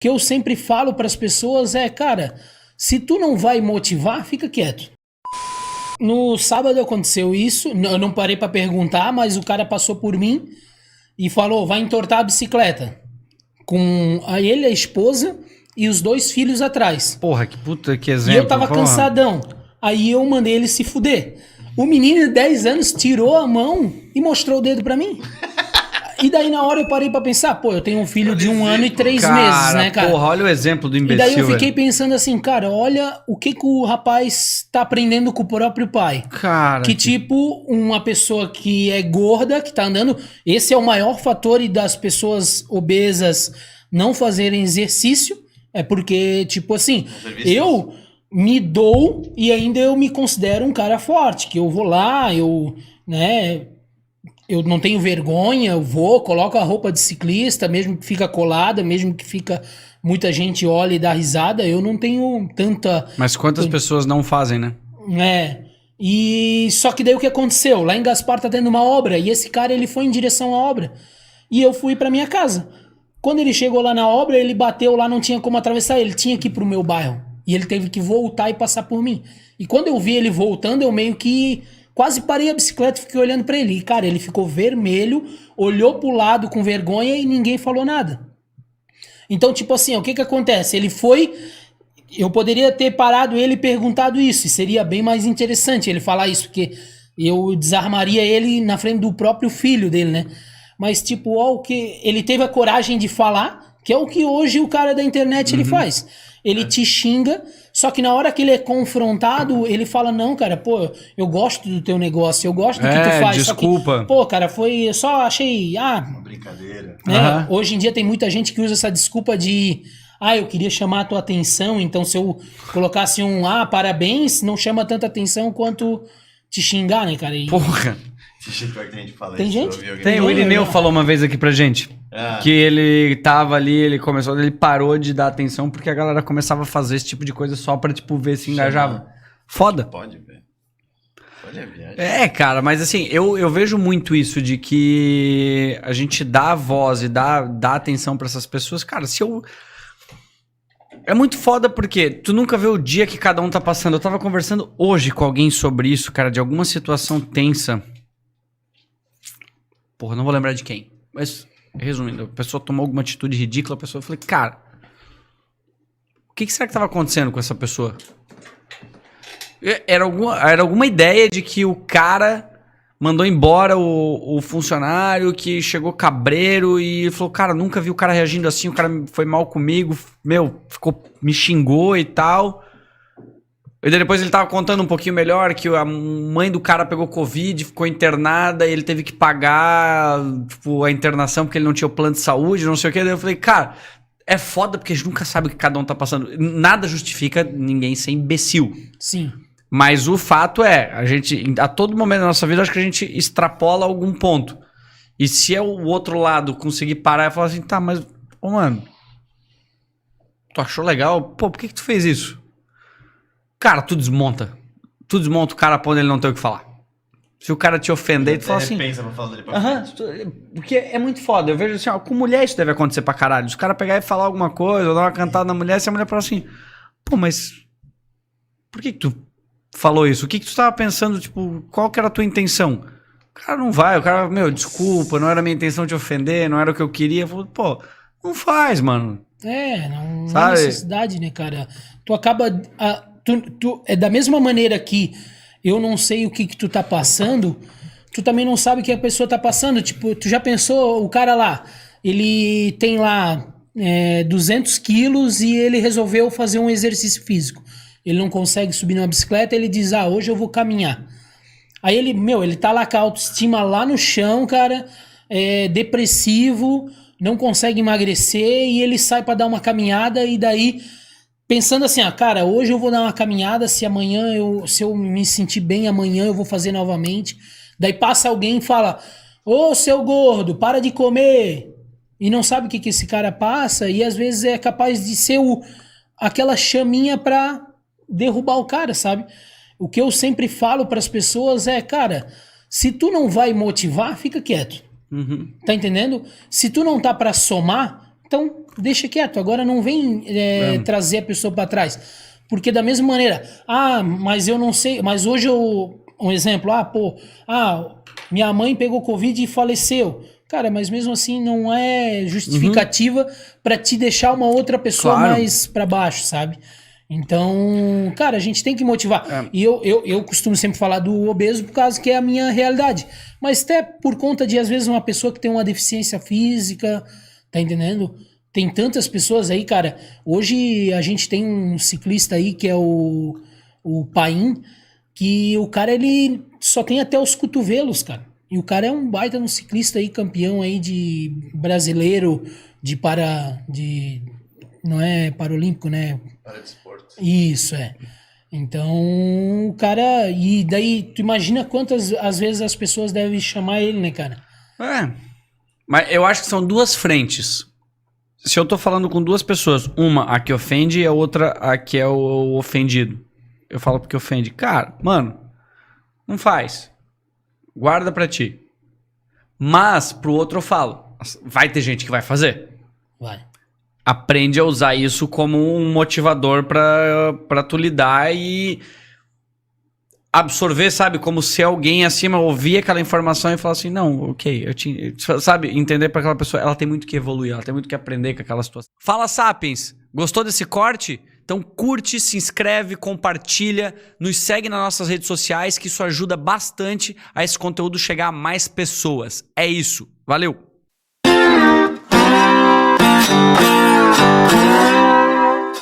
que eu sempre falo para as pessoas é, cara, se tu não vai motivar, fica quieto. No sábado aconteceu isso, eu não parei para perguntar, mas o cara passou por mim e falou, vai entortar a bicicleta. Com ele, a esposa e os 2 filhos atrás. Porra, que puta, que exemplo. E eu tava cansadão. Aí eu mandei ele se fuder. O menino de 10 anos tirou a mão e mostrou o dedo pra mim. E daí na hora eu parei pra pensar, pô, eu tenho um filho de 1 ano e 3 meses, né, cara? Porra, olha o exemplo do imbecil. E daí eu fiquei pensando assim, cara, olha o que o rapaz tá aprendendo com o próprio pai. Cara. Que tipo, uma pessoa que é gorda, que tá andando, esse é o maior fator das pessoas obesas não fazerem exercício, é porque, tipo assim, eu me dou e ainda eu me considero um cara forte, que eu vou lá, né... Eu não tenho vergonha, eu vou, coloco a roupa de ciclista, mesmo que fica colada, mesmo que fica muita gente olha e dá risada, eu não tenho tanta... Mas quantas pessoas não fazem, né? É, e só que daí o que aconteceu? Lá em Gaspar tá tendo uma obra, e esse cara ele foi em direção à obra, e eu fui pra minha casa. Quando ele chegou lá na obra, ele bateu lá, não tinha como atravessar, ele tinha que ir pro meu bairro, e ele teve que voltar e passar por mim. E quando eu vi ele voltando, eu meio que... quase parei a bicicleta e fiquei olhando pra ele. E, cara, ele ficou vermelho, olhou pro lado com vergonha e ninguém falou nada. Então, tipo assim, o que acontece? Ele foi... Eu poderia ter parado ele e perguntado isso, e seria bem mais interessante ele falar isso, porque eu desarmaria ele na frente do próprio filho dele, né? Mas, tipo, ó, o que ele teve a coragem de falar, que é o que hoje o cara da internet ele faz. Ele te xinga, só que na hora que ele é confrontado, ele fala, não, cara, pô, eu gosto do teu negócio, eu gosto do que tu faz. Desculpa. Só que, pô, cara, eu só achei, uma brincadeira. Né? Hoje em dia tem muita gente que usa essa desculpa de, eu queria chamar a tua atenção, então se eu colocasse parabéns, não chama tanta atenção quanto te xingar, né, cara? Porra. Tem gente? Tem, o Irineu falou uma vez aqui pra gente. Que ele tava ali, ele parou de dar atenção porque a galera começava a fazer esse tipo de coisa só pra, tipo, ver se engajava. Foda. Pode ver. Pode ver viagem. É, cara, mas assim, eu vejo muito isso de que a gente dá voz e dá atenção pra essas pessoas. Cara, é muito foda porque tu nunca vê o dia que cada um tá passando. Eu tava conversando hoje com alguém sobre isso, cara, de alguma situação tensa. Porra, não vou lembrar de quem. Mas, resumindo, a pessoa tomou alguma atitude ridícula, eu falei, cara, o que será que tava acontecendo com essa pessoa? Era alguma ideia de que o cara mandou embora o funcionário, que chegou cabreiro e falou, cara, nunca vi o cara reagindo assim, o cara foi mal comigo, me xingou e tal. E depois ele tava contando um pouquinho melhor que a mãe do cara pegou Covid, ficou internada e ele teve que pagar, tipo, a internação porque ele não tinha o plano de saúde, não sei o que. Daí eu falei, cara, é foda porque a gente nunca sabe o que cada um tá passando. Nada justifica ninguém ser imbecil. Sim. Mas o fato é, a gente, a todo momento da nossa vida, acho que a gente extrapola algum ponto. E se é o outro lado conseguir parar e falar assim, tá, mas, mano, tu achou legal? Pô, por que tu fez isso? Cara, tu desmonta o cara pra onde ele não tem o que falar. Se o cara te ofender, tu fala assim... Pensa pra falar dele pra frente. Porque é muito foda. Eu vejo assim, com mulher isso deve acontecer pra caralho. Os caras pegar e falar alguma coisa, ou dar uma cantada na mulher, se a mulher fala assim, pô, mas por que tu falou isso? O que tu tava pensando, tipo, qual que era a tua intenção? O cara não vai, o cara, desculpa, não era a minha intenção te ofender, não era o que eu queria. Eu falo, pô, não faz, mano. Não há necessidade, né, cara? Tu acaba... é da mesma maneira que eu não sei o que tu tá passando, tu também não sabe o que a pessoa tá passando. Tipo, tu já pensou, o cara lá, ele tem lá 200 quilos e ele resolveu fazer um exercício físico. Ele não consegue subir numa bicicleta, ele diz, hoje eu vou caminhar. Aí ele tá lá com a autoestima lá no chão, cara, depressivo, não consegue emagrecer e ele sai pra dar uma caminhada e daí... Pensando assim, cara, hoje eu vou dar uma caminhada, se eu me sentir bem amanhã eu vou fazer novamente. Daí passa alguém e fala, ô seu gordo, para de comer. E não sabe o que esse cara passa e às vezes é capaz de ser aquela chaminha pra derrubar o cara, sabe? O que eu sempre falo pras pessoas é, cara, se tu não vai motivar, fica quieto. Tá entendendo? Se tu não tá pra somar, então deixa quieto. Agora não vem trazer a pessoa para trás. Porque da mesma maneira, mas eu não sei, mas hoje um exemplo, minha mãe pegou Covid e faleceu. Cara, mas mesmo assim não é justificativa para te deixar uma outra pessoa mais para baixo, sabe? Então, cara, a gente tem que motivar. E eu costumo sempre falar do obeso por causa que é a minha realidade. Mas até por conta de, às vezes, uma pessoa que tem uma deficiência física, tá entendendo? Tem tantas pessoas aí, cara. Hoje a gente tem um ciclista aí que é o Paim, que o cara, ele só tem até os cotovelos, cara. E o cara é um baita no ciclista aí, campeão aí de brasileiro, não é paralímpico, né? Para de esporte. Isso, Então, o cara... E daí, tu imagina quantas, às vezes, as pessoas devem chamar ele, né, cara? Mas eu acho que são duas frentes. Se eu tô falando com duas pessoas, uma a que ofende e a outra a que é o ofendido. Eu falo porque ofende. Cara, mano, não faz. Guarda pra ti. Mas pro outro eu falo, vai ter gente que vai fazer. Vai. Aprende a usar isso como um motivador pra tu lidar e absorver, sabe? Como se alguém acima ouvir aquela informação e falar assim, não, ok, sabe? Entender pra aquela pessoa, ela tem muito que evoluir, ela tem muito que aprender com aquela situação. Fala, Sapiens! Gostou desse corte? Então curte, se inscreve, compartilha, nos segue nas nossas redes sociais, que isso ajuda bastante a esse conteúdo chegar a mais pessoas. É isso. Valeu!